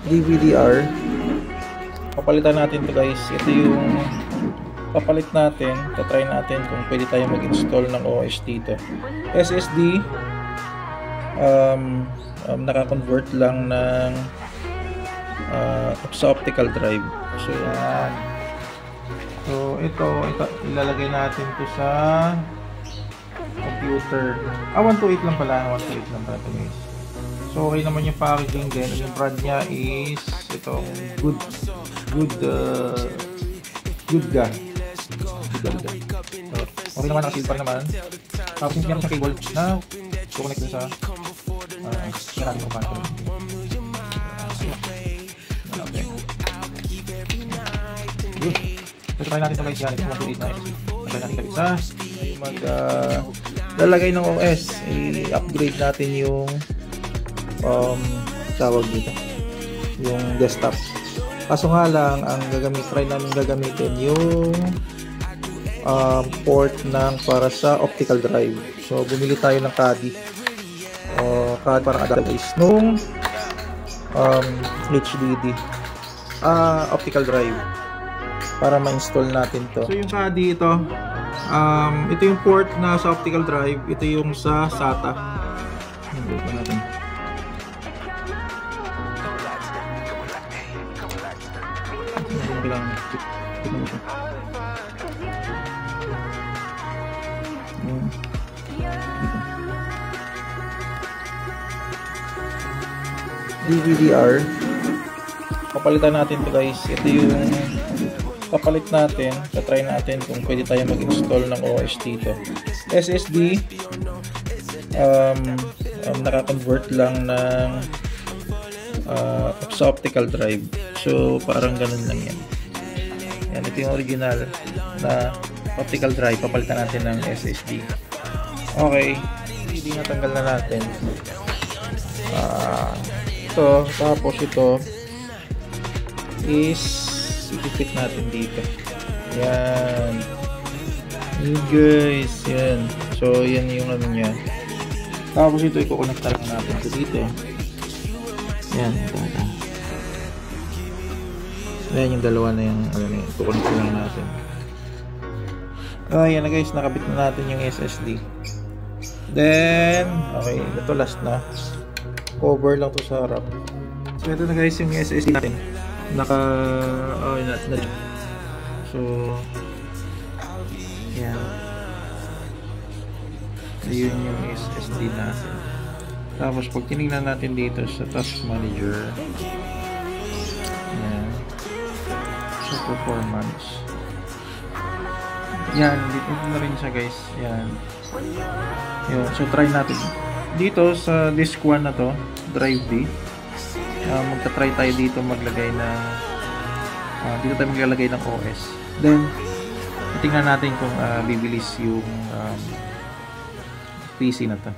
DVD-R. Papalitan natin to guys. Ito yung papalit natin. Tatry natin kung pwede tayo mag-install ng OS dito. SSD naka-convert lang ng sa optical drive. So yan. So ito ilalagay natin to sa computer. 128 lang pala. 128 lang pala ito guys. So okay naman yung packaging din. Yung brand niya is itong Goodga. So, okay naman, nakasilpan naman. Tapos meron sa cable na connect dun sa maraming compartment. So try natin ito guys yan. Ito 128 na try natin ito isa. Lalagay ng OS. I-upgrade natin yung tawag dito, yung desktop. Kaso nga lang, try namin gagamitin yung port ng para sa optical drive. So bumili tayo ng CADI para adapters nung HDD optical drive para ma-install natin to. So yung CADI ito yung port na sa optical drive, ito yung sa SATA. Hindi pa natin. DVD-R. Papalitan natin to guys. Ito yung papalit natin. Tatry natin kung pwede tayo mag-install ng OS dito. SSD naka-convert lang ng sa optical drive. So parang ganun lang yan. Yan, ito yung original na optical drive. Papalitan natin ng SSD. Okay, hindi natanggal na natin. Ito, tapos ito is i-fit natin dito. Yan. Yan guys, yan. So yan yung ano niya. Tapos ito i-connect lang natin dito. Yan, ito. Ayan yung dalawa na yung ano na yun. I-connect lang natin. Ayan na guys, nakabit na natin yung SSD. Then, okay, ito last na. Cover lang to sa harap. So ito na guys yung SSD natin. So yan. Ayun yung SSD natin. Tapos pag tinignan natin dito sa task manager, yan, sa performance, yan, dito na rin siya guys. Yan. Yun. So try natin dito sa disk 1 na to, drive D. Magta-try tayo dito maglagay na dito tayo maglalagay ng OS. Then tingnan natin kung bibilis yung PC na to.